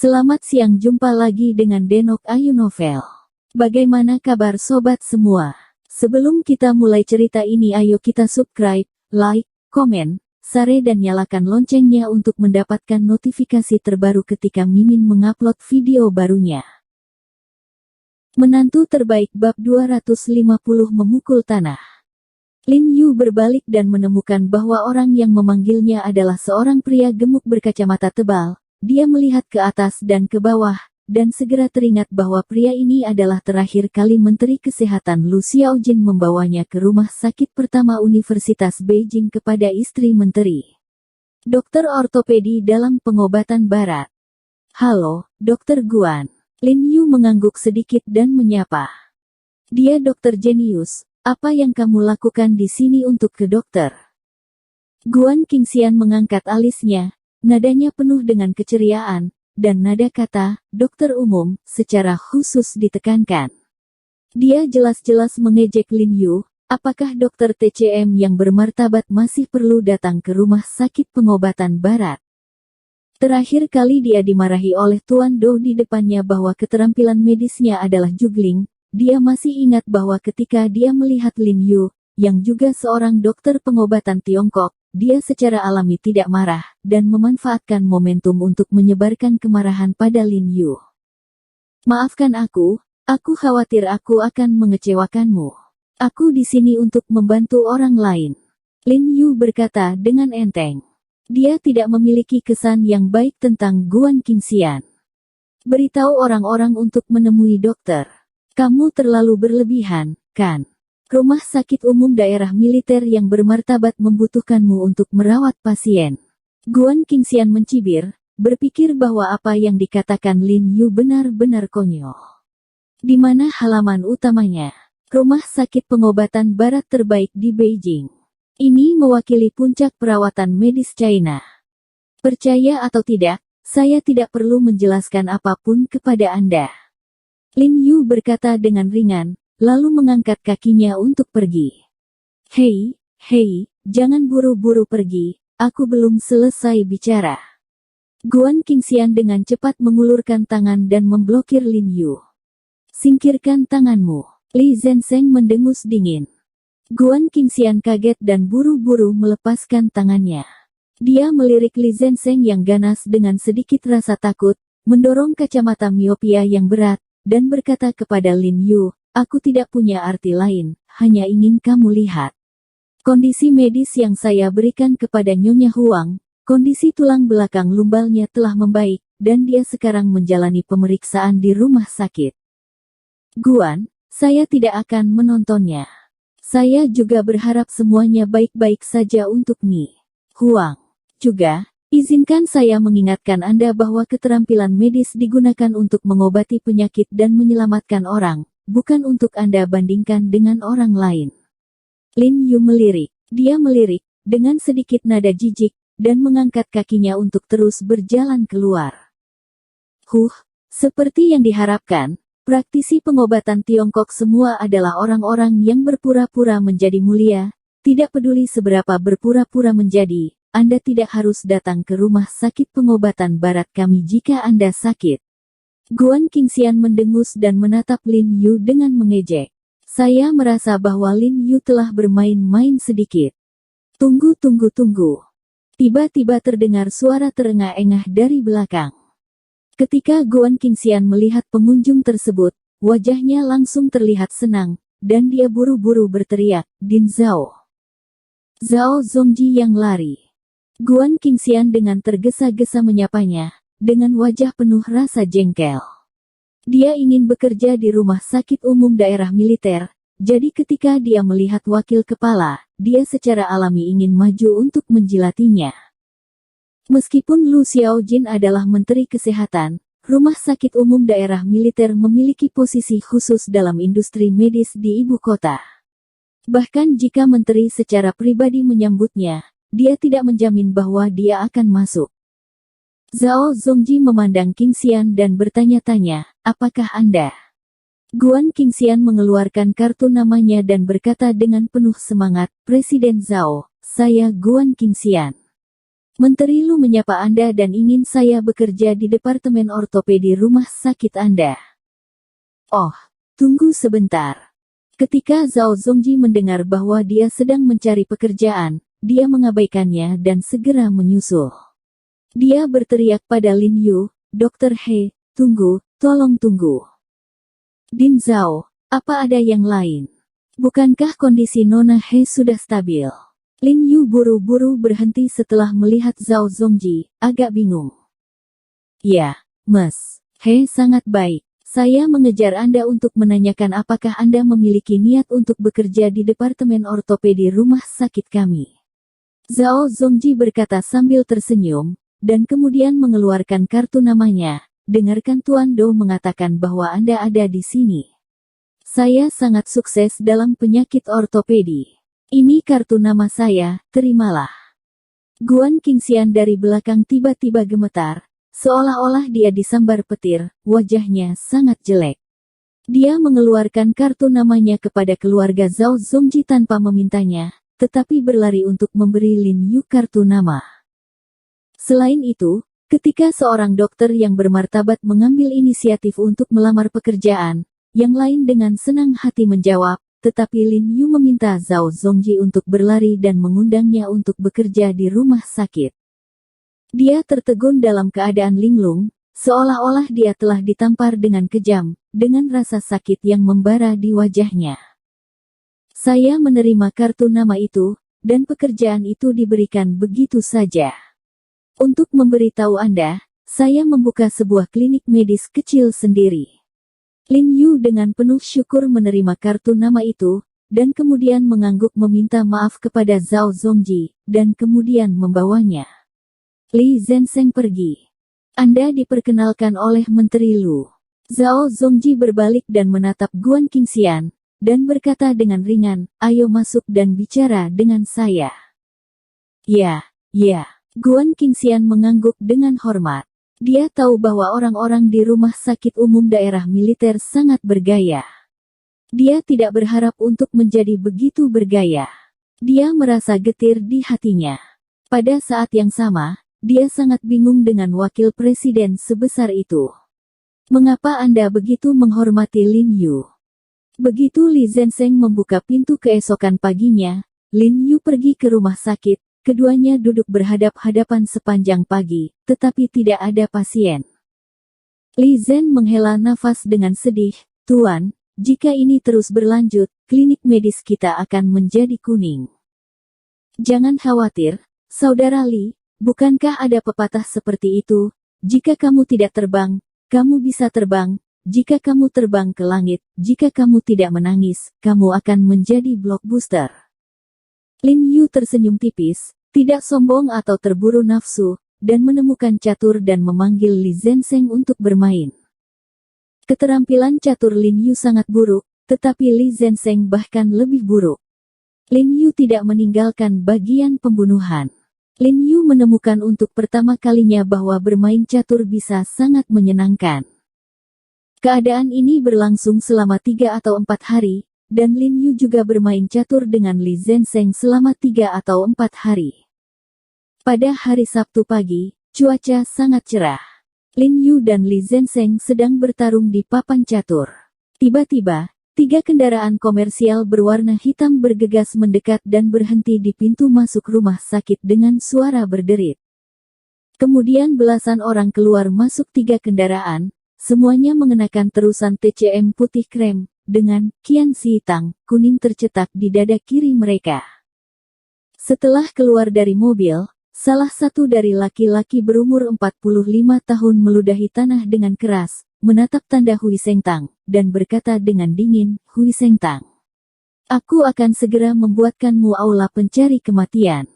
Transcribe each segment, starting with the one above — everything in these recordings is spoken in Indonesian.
Selamat siang, jumpa lagi dengan Denok Ayu Novel. Bagaimana kabar sobat semua? Sebelum kita mulai cerita ini, ayo kita subscribe, like, komen, share dan nyalakan loncengnya untuk mendapatkan notifikasi terbaru ketika Mimin mengupload video barunya. Menantu terbaik bab 250 memukul tanah. Lin Yu berbalik dan menemukan bahwa orang yang memanggilnya adalah seorang pria gemuk berkacamata tebal. Dia melihat ke atas dan ke bawah, dan segera teringat bahwa pria ini adalah terakhir kali Menteri Kesehatan Lu Xiaojin membawanya ke rumah sakit pertama Universitas Beijing kepada istri menteri. Dokter ortopedi dalam pengobatan barat. Halo, Dokter Guan. Lin Yu mengangguk sedikit dan menyapa. Dia dokter jenius, apa yang kamu lakukan di sini untuk ke dokter? Guan Qingxian mengangkat alisnya. Nadanya penuh dengan keceriaan, dan nada kata, dokter umum, secara khusus ditekankan. Dia jelas-jelas mengejek Lin Yu, apakah dokter TCM yang bermartabat masih perlu datang ke rumah sakit pengobatan barat? Terakhir kali dia dimarahi oleh Tuan Do di depannya bahwa keterampilan medisnya adalah juggling. Dia masih ingat bahwa ketika dia melihat Lin Yu, yang juga seorang dokter pengobatan Tiongkok, dia secara alami tidak marah, dan memanfaatkan momentum untuk menyebarkan kemarahan pada Lin Yu. Maafkan aku khawatir aku akan mengecewakanmu. Aku di sini untuk membantu orang lain. Lin Yu berkata dengan enteng. Dia tidak memiliki kesan yang baik tentang Guan Qingxian. Beritahu orang-orang untuk menemui dokter. Kamu terlalu berlebihan, kan? Rumah sakit umum daerah militer yang bermartabat membutuhkanmu untuk merawat pasien. Guan Qingxian mencibir, berpikir bahwa apa yang dikatakan Lin Yu benar-benar konyol. Di mana halaman utamanya? Rumah sakit pengobatan barat terbaik di Beijing. Ini mewakili puncak perawatan medis China. Percaya atau tidak, saya tidak perlu menjelaskan apapun kepada Anda. Lin Yu berkata dengan ringan, lalu mengangkat kakinya untuk pergi. Hei, jangan buru-buru pergi, aku belum selesai bicara. Guan Qingxian dengan cepat mengulurkan tangan dan memblokir Lin Yu. Singkirkan tanganmu. Li Zhensheng mendengus dingin. Guan Qingxian kaget dan buru-buru melepaskan tangannya. Dia melirik Li Zhensheng yang ganas dengan sedikit rasa takut, mendorong kacamata miopia yang berat, dan berkata kepada Lin Yu, aku tidak punya arti lain, hanya ingin kamu lihat. Kondisi medis yang saya berikan kepada Nyonya Huang, kondisi tulang belakang lumbalnya telah membaik, dan dia sekarang menjalani pemeriksaan di rumah sakit. Guan, saya tidak akan menontonnya. Saya juga berharap semuanya baik-baik saja untuk Ni Huang. Juga, izinkan saya mengingatkan Anda bahwa keterampilan medis digunakan untuk mengobati penyakit dan menyelamatkan orang. Bukan untuk Anda bandingkan dengan orang lain. Lin Yu melirik. Dia melirik, dengan sedikit nada jijik, dan mengangkat kakinya untuk terus berjalan keluar. Seperti yang diharapkan, praktisi pengobatan Tiongkok semua adalah orang-orang yang berpura-pura menjadi mulia. Tidak peduli seberapa berpura-pura menjadi, Anda tidak harus datang ke rumah sakit pengobatan barat kami jika Anda sakit. Guan Qingxian mendengus dan menatap Lin Yu dengan mengejek. Saya merasa bahwa Lin Yu telah bermain-main sedikit. Tunggu. Tiba-tiba terdengar suara terengah-engah dari belakang. Ketika Guan Qingxian melihat pengunjung tersebut, wajahnya langsung terlihat senang, dan dia buru-buru berteriak, Din Zhao. Zhao Zongji yang lari. Guan Qingxian dengan tergesa-gesa menyapanya, dengan wajah penuh rasa jengkel. Dia ingin bekerja di rumah sakit umum daerah militer, jadi ketika dia melihat wakil kepala, dia secara alami ingin maju untuk menjilatinya. Meskipun Lu Xiaojin adalah Menteri Kesehatan, rumah sakit umum daerah militer memiliki posisi khusus dalam industri medis di ibu kota. Bahkan jika menteri secara pribadi menyambutnya, dia tidak menjamin bahwa dia akan masuk. Zhao Zongji memandang Qingxian dan bertanya-tanya, apakah Anda? Guan Qingxian mengeluarkan kartu namanya dan berkata dengan penuh semangat, Presiden Zhao, saya Guan Qingxian. Menteri Lu menyapa Anda dan ingin saya bekerja di Departemen Ortopedi rumah sakit Anda. Oh, tunggu sebentar. Ketika Zhao Zongji mendengar bahwa dia sedang mencari pekerjaan, dia mengabaikannya dan segera menyusul. Dia berteriak pada Lin Yu, Dr. He, tunggu, tolong tunggu. Din Zhao, apa ada yang lain? Bukankah kondisi Nona He sudah stabil? Lin Yu buru-buru berhenti setelah melihat Zhao Zongji, agak bingung. Ya, Mas. He sangat baik. Saya mengejar Anda untuk menanyakan apakah Anda memiliki niat untuk bekerja di Departemen Ortopedi rumah sakit kami. Zhao Zongji berkata sambil tersenyum, dan kemudian mengeluarkan kartu namanya. Dengarkan Tuan Do mengatakan bahwa Anda ada di sini. Saya sangat sukses dalam penyakit ortopedi. Ini kartu nama saya, terimalah. Guan Qingxian dari belakang tiba-tiba gemetar, seolah-olah dia disambar petir, wajahnya sangat jelek. Dia mengeluarkan kartu namanya kepada keluarga Zhao Zongji tanpa memintanya, tetapi berlari untuk memberi Lin Yu kartu nama. Selain itu, ketika seorang dokter yang bermartabat mengambil inisiatif untuk melamar pekerjaan, yang lain dengan senang hati menjawab, tetapi Lin Yu meminta Zhao Zongji untuk berlari dan mengundangnya untuk bekerja di rumah sakit. Dia tertegun dalam keadaan linglung, seolah-olah dia telah ditampar dengan kejam, dengan rasa sakit yang membara di wajahnya. Saya menerima kartu nama itu, dan pekerjaan itu diberikan begitu saja. Untuk memberitahu Anda, saya membuka sebuah klinik medis kecil sendiri. Lin Yu dengan penuh syukur menerima kartu nama itu, dan kemudian mengangguk meminta maaf kepada Zhao Zongji, dan kemudian membawanya. Li Zhensheng pergi. Anda diperkenalkan oleh Menteri Lu. Zhao Zongji berbalik dan menatap Guan Qingxian, dan berkata dengan ringan, ayo masuk dan bicara dengan saya. Ya. Guan Qingxian mengangguk dengan hormat. Dia tahu bahwa orang-orang di rumah sakit umum daerah militer sangat bergaya. Dia tidak berharap untuk menjadi begitu bergaya. Dia merasa getir di hatinya. Pada saat yang sama, dia sangat bingung dengan wakil presiden sebesar itu. Mengapa Anda begitu menghormati Lin Yu? Begitu Li Zhensheng membuka pintu keesokan paginya, Lin Yu pergi ke rumah sakit. Keduanya duduk berhadap-hadapan sepanjang pagi, tetapi tidak ada pasien. Li Zhen menghela nafas dengan sedih, Tuan, jika ini terus berlanjut, klinik medis kita akan menjadi kuning. Jangan khawatir, Saudara Li, bukankah ada pepatah seperti itu, jika kamu tidak terbang, kamu bisa terbang, jika kamu terbang ke langit, jika kamu tidak menangis, kamu akan menjadi blockbuster. Lin Yu tersenyum tipis, tidak sombong atau terburu nafsu, dan menemukan catur dan memanggil Li Zhensheng untuk bermain. Keterampilan catur Lin Yu sangat buruk, tetapi Li Zhensheng bahkan lebih buruk. Lin Yu tidak meninggalkan bagian pembunuhan. Lin Yu menemukan untuk pertama kalinya bahwa bermain catur bisa sangat menyenangkan. Keadaan ini berlangsung selama 3 atau 4 hari, dan Lin Yu juga bermain catur dengan Li Zhensheng selama 3 atau 4 hari. Pada hari Sabtu pagi, cuaca sangat cerah. Lin Yu dan Li Zhensheng sedang bertarung di papan catur. Tiba-tiba, 3 kendaraan komersial berwarna hitam bergegas mendekat dan berhenti di pintu masuk rumah sakit dengan suara berderit. Kemudian belasan orang keluar masuk 3 kendaraan, semuanya mengenakan terusan TCM putih krem, dengan Qian Xi Tang kuning tercetak di dada kiri mereka. Setelah keluar dari mobil, salah satu dari laki-laki berumur 45 tahun meludahi tanah dengan keras, menatap tanda Hui Sengtang, dan berkata dengan dingin, Hui Sengtang, aku akan segera membuatkanmu aula pencari kematian.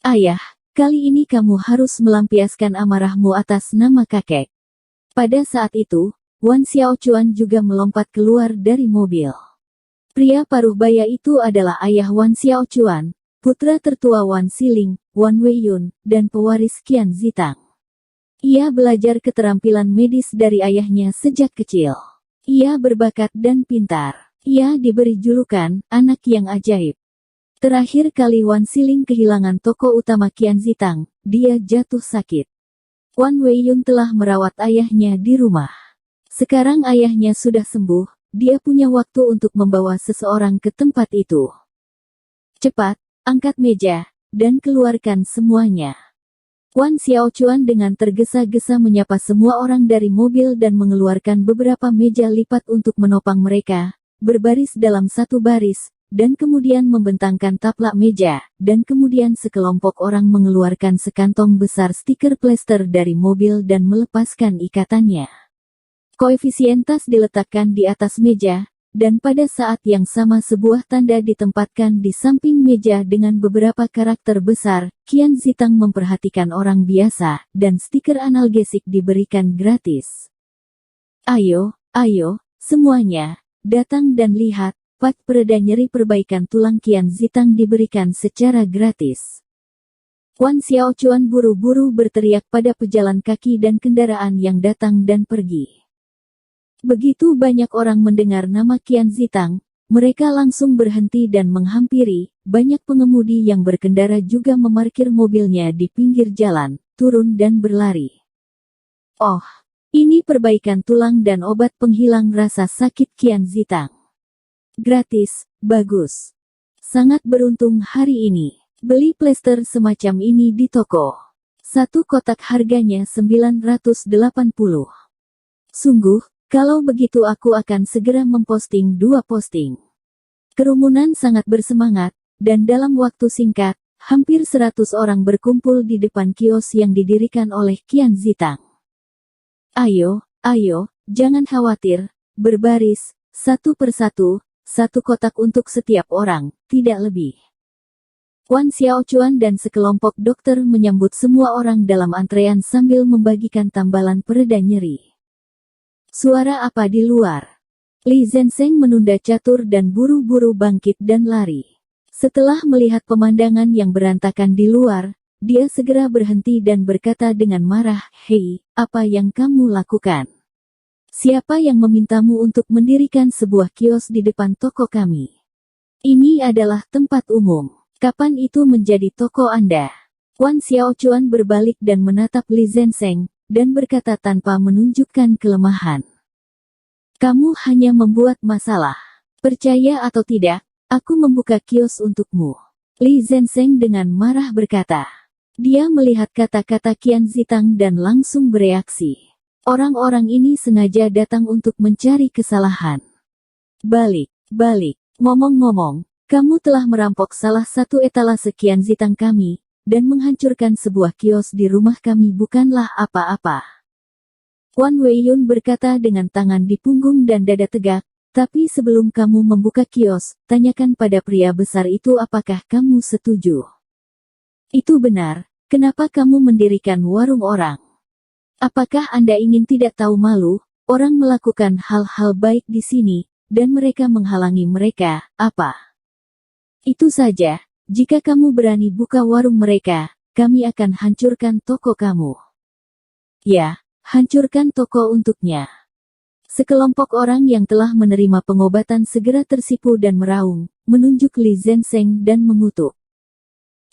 Ayah, kali ini kamu harus melampiaskan amarahmu atas nama kakek. Pada saat itu, Wan Xiaochuan juga melompat keluar dari mobil. Pria paruh baya itu adalah ayah Wan Xiaochuan, putra tertua Wan Xiling, Wan Weiyun, dan pewaris Qian Zitang. Ia belajar keterampilan medis dari ayahnya sejak kecil. Ia berbakat dan pintar. Ia diberi julukan, anak yang ajaib. Terakhir kali Wan Siling kehilangan tokoh utama Qian Zitang, dia jatuh sakit. Wan Weiyun telah merawat ayahnya di rumah. Sekarang ayahnya sudah sembuh, dia punya waktu untuk membawa seseorang ke tempat itu. Cepat, angkat meja, dan keluarkan semuanya. Wan Xiaochuan dengan tergesa-gesa menyapa semua orang dari mobil dan mengeluarkan beberapa meja lipat untuk menopang mereka, berbaris dalam satu baris, dan kemudian membentangkan taplak meja, dan kemudian sekelompok orang mengeluarkan sekantong besar stiker plester dari mobil dan melepaskan ikatannya. Koefisien tas diletakkan di atas meja, dan pada saat yang sama sebuah tanda ditempatkan di samping meja dengan beberapa karakter besar, Qian Zitang memperhatikan orang biasa, dan stiker analgesik diberikan gratis. Ayo, semuanya, datang dan lihat. Pak pereda nyeri perbaikan tulang Qian Zitang diberikan secara gratis. Wan Xiaochuan buru-buru berteriak pada pejalan kaki dan kendaraan yang datang dan pergi. Begitu banyak orang mendengar nama Qian Zitang, mereka langsung berhenti dan menghampiri. Banyak pengemudi yang berkendara juga memarkir mobilnya di pinggir jalan, turun dan berlari. Oh, ini perbaikan tulang dan obat penghilang rasa sakit Qian Zitang. Gratis, bagus. Sangat beruntung hari ini. Beli plester semacam ini di toko. Satu kotak harganya 980. Sungguh, kalau begitu aku akan segera memposting 2 posting. Kerumunan sangat bersemangat, dan dalam waktu singkat, hampir 100 orang berkumpul di depan kios yang didirikan oleh Qian Zitang. Ayo, jangan khawatir, berbaris, satu persatu. Satu kotak untuk setiap orang, tidak lebih. Wan Xiaochuan dan sekelompok dokter menyambut semua orang dalam antrean sambil membagikan tambalan pereda nyeri. Suara apa di luar? Li Zhensheng menunda catur dan buru-buru bangkit dan lari. Setelah melihat pemandangan yang berantakan di luar, dia segera berhenti dan berkata dengan marah, "Hei, apa yang kamu lakukan? Siapa yang memintamu untuk mendirikan sebuah kios di depan toko kami? Ini adalah tempat umum. Kapan itu menjadi toko Anda?" Wan Xiaochuan berbalik dan menatap Li Zhensheng, dan berkata tanpa menunjukkan kelemahan. "Kamu hanya membuat masalah. Percaya atau tidak, aku membuka kios untukmu." Li Zhensheng dengan marah berkata. Dia melihat kata-kata Qian Zitang dan langsung bereaksi. Orang-orang ini sengaja datang untuk mencari kesalahan. Balik. Ngomong-ngomong, kamu telah merampok salah satu etalase Qian Zitang kami, dan menghancurkan sebuah kios di rumah kami bukanlah apa-apa. Wan Weiyun berkata dengan tangan di punggung dan dada tegak, tapi sebelum kamu membuka kios, tanyakan pada pria besar itu apakah kamu setuju. Itu benar, kenapa kamu mendirikan warung orang? Apakah Anda ingin tidak tahu malu, orang melakukan hal-hal baik di sini, dan mereka menghalangi mereka, apa? Itu saja, jika kamu berani buka warung mereka, kami akan hancurkan toko kamu. Ya, hancurkan toko untuknya. Sekelompok orang yang telah menerima pengobatan segera tersipu dan meraung, menunjuk Li Zhensheng dan mengutuk.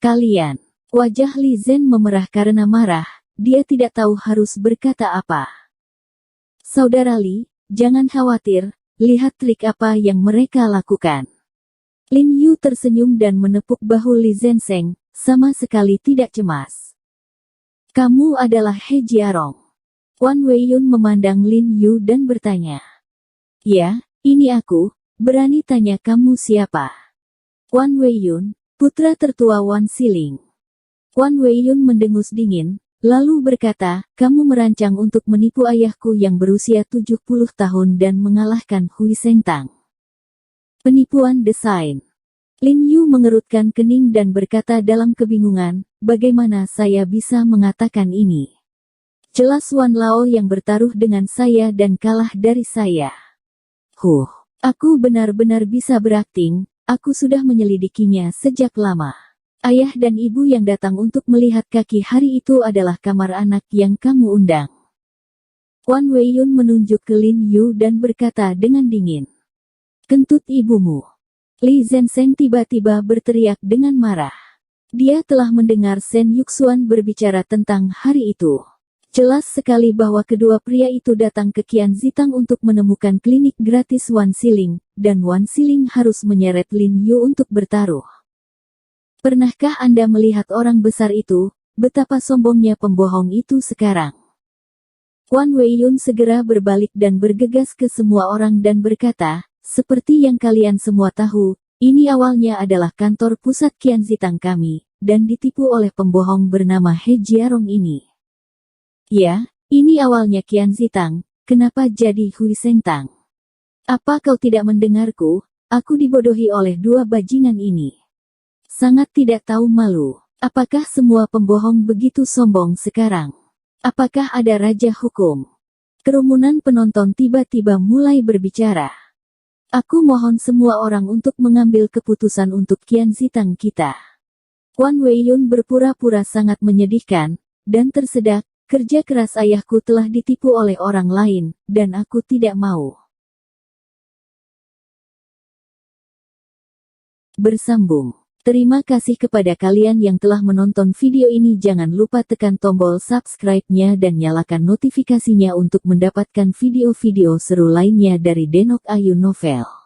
Kalian, wajah Li Zhen memerah karena marah. Dia tidak tahu harus berkata apa. Saudara Li, jangan khawatir, lihat trik apa yang mereka lakukan. Lin Yu tersenyum dan menepuk bahu Li Zhensheng, sama sekali tidak cemas. Kamu adalah He Jiarong. Wan Weiyun memandang Lin Yu dan bertanya. Ya, ini aku, berani tanya kamu siapa? Wan Weiyun, putra tertua Wan Siling. Wan Weiyun mendengus dingin. Lalu berkata, kamu merancang untuk menipu ayahku yang berusia 70 tahun dan mengalahkan Hui Sengtang. Penipuan desain. Lin Yu mengerutkan kening dan berkata dalam kebingungan, bagaimana saya bisa mengatakan ini? Jelas Wan Lao yang bertaruh dengan saya dan kalah dari saya. Aku benar-benar bisa berakting, aku sudah menyelidikinya sejak lama. Ayah dan ibu yang datang untuk melihat kaki hari itu adalah kamar anak yang kamu undang. Wan Weiyun menunjuk ke Lin Yu dan berkata dengan dingin. Kentut ibumu. Li Zhensheng tiba-tiba berteriak dengan marah. Dia telah mendengar Shen Yuxuan berbicara tentang hari itu. Jelas sekali bahwa kedua pria itu datang ke Qian Zitang untuk menemukan klinik gratis Wan Xiling, dan Wan Xiling harus menyeret Lin Yu untuk bertaruh. Pernahkah Anda melihat orang besar itu? Betapa sombongnya pembohong itu sekarang. Wan Weiyun segera berbalik dan bergegas ke semua orang dan berkata, seperti yang kalian semua tahu, ini awalnya adalah kantor pusat Qian Zitang kami, dan ditipu oleh pembohong bernama He Jiarong ini. Ya, ini awalnya Qian Zitang, kenapa jadi Hui Sengtang? Apa kau tidak mendengarku? Aku dibodohi oleh dua bajingan ini. Sangat tidak tahu malu. Apakah semua pembohong begitu sombong sekarang? Apakah ada raja hukum? Kerumunan penonton tiba-tiba mulai berbicara. Aku mohon semua orang untuk mengambil keputusan untuk Qian Zitang kita. Wan Weiyun berpura-pura sangat menyedihkan, dan tersedak, kerja keras ayahku telah ditipu oleh orang lain, dan aku tidak mau. Bersambung. Terima kasih kepada kalian yang telah menonton video ini. Jangan lupa tekan tombol subscribe-nya dan nyalakan notifikasinya untuk mendapatkan video-video seru lainnya dari Denok Ayu Novel.